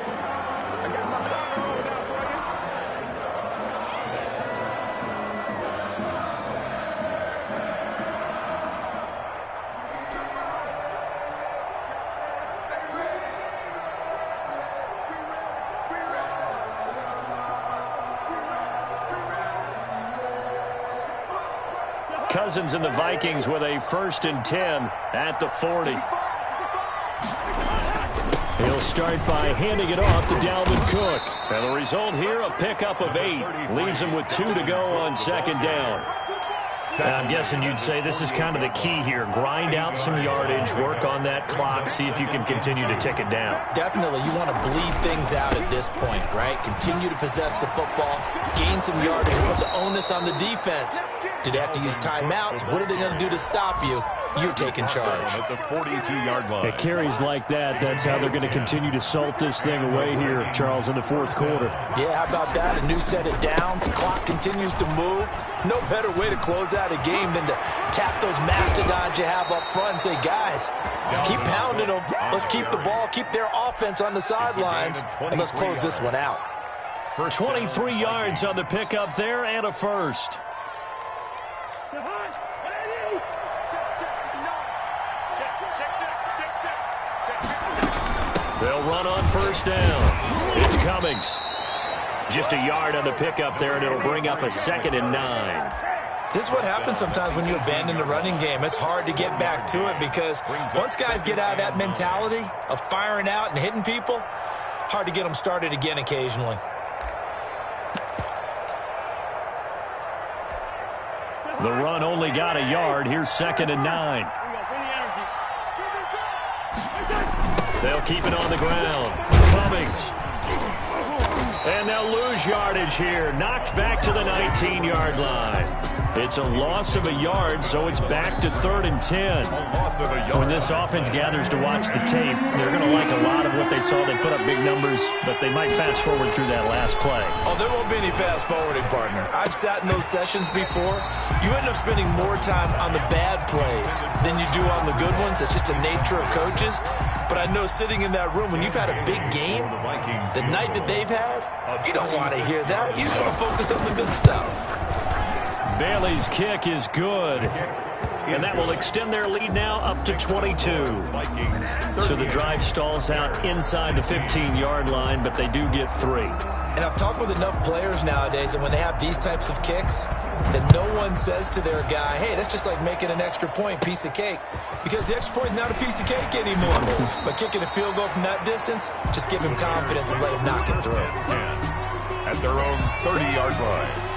Cousins and the Vikings with a 1st and 10 at the 40. He'll start by handing it off to Dalvin Cook. And the result here, a pickup of 8. Leaves him with 2 to go on 2nd down. I'm guessing you'd say this is kind of the key here. Grind out some yardage, work on that clock, see if you can continue to tick it down. Definitely. You want to bleed things out at this point, right? Continue to possess the football, gain some yardage, put the onus on the defense. Do they have to use timeouts? What are they going to do to stop you? You're taking charge. At the 42-yard line. It carries like that. That's how they're going to continue to salt this thing away here, Charles, in the fourth quarter. Yeah, how about that? A new set of downs. Clock continues to move. No better way to close out a game than to tap those mastodons you have up front and say, guys, keep pounding them. Let's keep the ball, keep their offense on the sidelines, and let's close this one out. 23 yards on the pickup there and a first. They'll run on first down. It's Cummings. Just a yard on the pickup there, and it'll bring up a 2nd and 9. This is what happens sometimes when you abandon the running game. It's hard to get back to it because once guys get out of that mentality of firing out and hitting people, hard to get them started again occasionally. The run only got a yard. Here's 2nd and 9. They'll keep it on the ground. Cummings. And they'll lose yardage here. Knocked back to the 19-yard line. It's a loss of a yard, so it's back to 3rd and 10. When this offense gathers to watch the tape, they're going to like a lot of what they saw. They put up big numbers, but they might fast forward through that last play. Oh, there won't be any fast forwarding, partner. I've sat in those sessions before. You end up spending more time on the bad plays than you do on the good ones. It's just the nature of coaches. But I know sitting in that room, when you've had a big game, the night that they've had, you don't want to hear that. You just want to focus on the good stuff. Bailey's kick is good. And that will extend their lead now up to 22. So the drive stalls out inside the 15-yard line, but they do get 3. And I've talked with enough players nowadays that when they have these types of kicks, that no one says to their guy, hey, that's just like making an extra point, piece of cake. Because the extra point is not a piece of cake anymore. But kicking a field goal from that distance, just give him confidence and let him knock it through. At their own 30-yard line.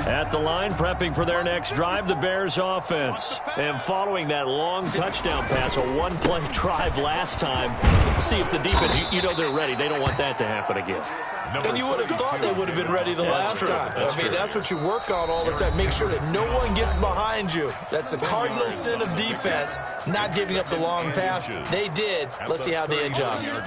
At the line, prepping for their next drive, the Bears offense. And following that long touchdown pass, a one-play drive last time, see if the defense, you know they're ready. They don't want that to happen again. And you would have thought they would have been ready the last time. I mean, that's what you work on all the time. Make sure that no one gets behind you. That's the cardinal sin of defense, not giving up the long pass. They did. Let's see how they adjust.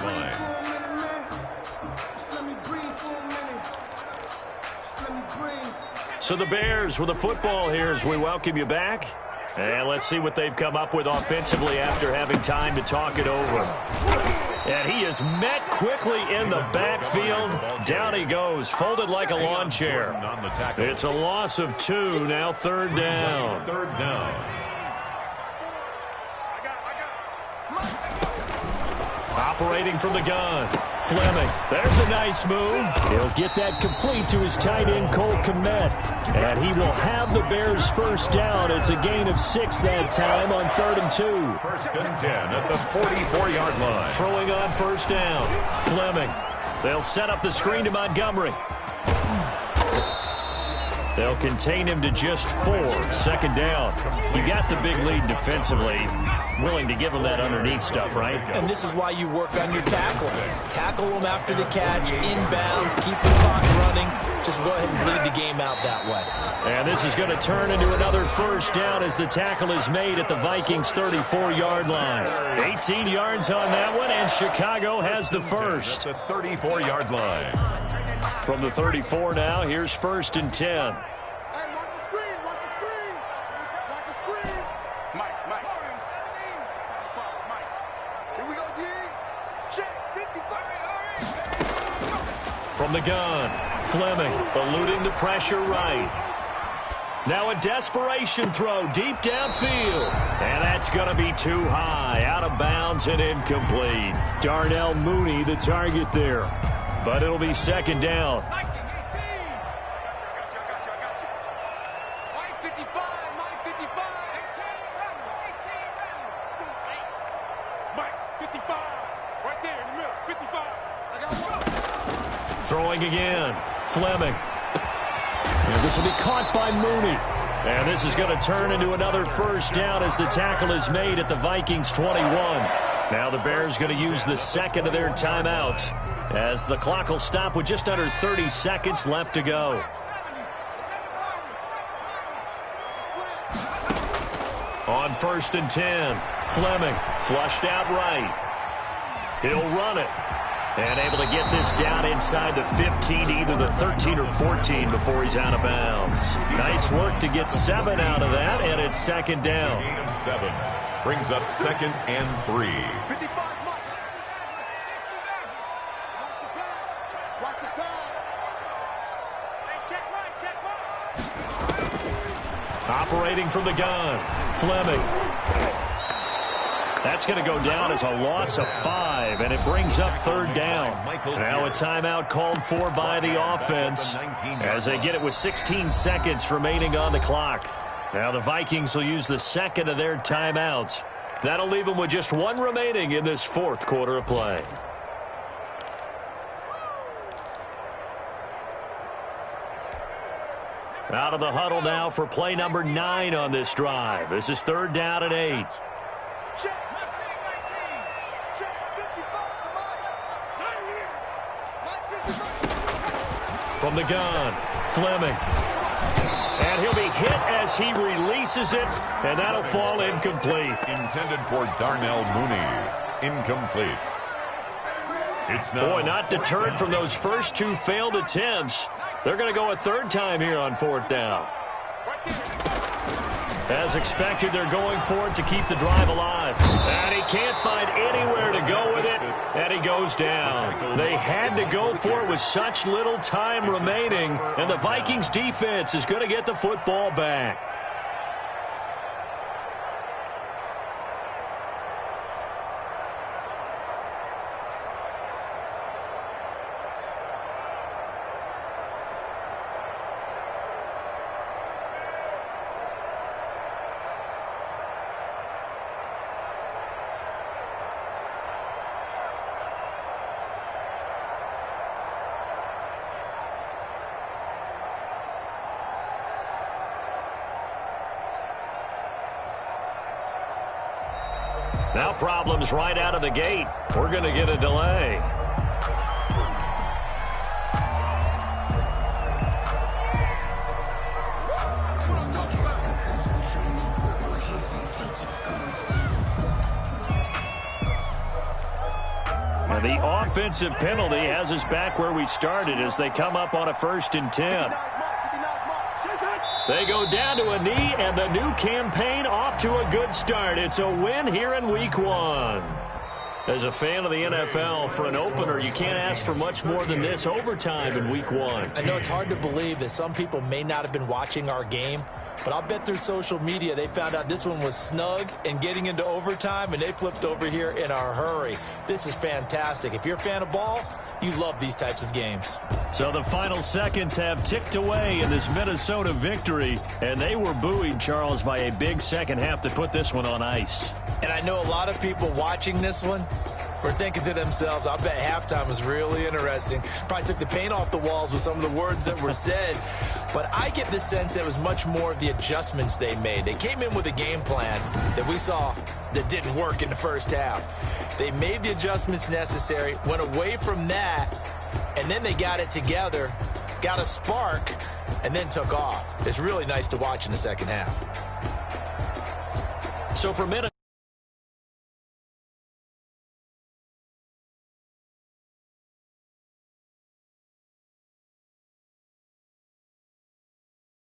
So the Bears with the football here as we welcome you back. And let's see what they've come up with offensively after having time to talk it over. And he is met quickly in the backfield. Down he goes, folded like a lawn chair. It's a loss of 2, now 3rd down. Operating from the gun. Fleming, there's a nice move. He'll get that complete to his tight end, Cole Kmet. And he will have the Bears first down. It's a gain of 6 that time on 3rd and 2. 1st and 10 at the 44-yard line. Throwing on first down. Fleming. They'll set up the screen to Montgomery. They'll contain him to just 4. 2nd down. You got the big lead defensively. Willing to give him that underneath stuff, right? And this is why you work on your tackle. Tackle them after the catch, inbounds, keep the clock running. Just go ahead and bleed the game out that way. And this is going to turn into another first down as the tackle is made at the Vikings' 34-yard line. 18 yards on that one, and Chicago has the first. At the 34-yard line. From the 34 now, here's 1st and 10. From the gun, Fleming eluding the pressure right. Now a desperation throw deep downfield. And that's going to be too high, out of bounds and incomplete. Darnell Mooney the target there. But it'll be 2nd down. Throwing again. Fleming. And this will be caught by Mooney. And this is going to turn into another first down as the tackle is made at the Vikings 21. Now the Bears going to use the second of their timeouts as the clock will stop with just under 30 seconds left to go. On 1st and 10, Fleming flushed out right. He'll run it. And able to get this down inside the 15, either the 13 or 14 before he's out of bounds. Nice work to get 7 out of that, and it's second down. Gain of 7 brings up 2nd and 3. Watch the pass. Operating from the gun, Fleming. That's going to go down as a loss of 5, and it brings up 3rd down. Now a timeout called for by the offense as they get it with 16 seconds remaining on the clock. Now the Vikings will use the second of their timeouts. That'll leave them with just 1 remaining in this 4th quarter of play. Out of the huddle now for play number 9 on this drive. This is 3rd down and 8. From the gun, Fleming. And he'll be hit as he releases it, and that'll fall incomplete. Intended for Darnell Mooney. Incomplete. It's now. Boy, not deterred from those first 2 failed attempts. They're going to go a 3rd time here on 4th down. As expected, they're going for it to keep the drive alive. And he can't find anywhere to go with it, and he goes down. They had to go for it with such little time remaining, and the Vikings defense is going to get the football back. Now problems right out of the gate. We're going to get a delay. And the offensive penalty has us back where we started as they come up on a 1st and 10. They go down to a knee, and the new campaign off to a good start. It's a win here in Week 1. As a fan of the NFL, for an opener, you can't ask for much more than this overtime in Week 1. I know it's hard to believe that some people may not have been watching our game, but I'll bet through social media they found out this one was snug and getting into overtime, and they flipped over here in a hurry. This is fantastic. If you're a fan of ball, you love these types of games. So the final seconds have ticked away in this Minnesota victory, and they were buoyed, Charles, by a big second half that put this one on ice. And I know a lot of people watching this one were thinking to themselves, I bet halftime was really interesting. Probably took the paint off the walls with some of the words that were said. But I get the sense that it was much more of the adjustments they made. They came in with a game plan that we saw that didn't work in the first half. They made the adjustments necessary, went away from that, and then they got it together, got a spark, and then took off. It's really nice to watch in the second half. So for minutes.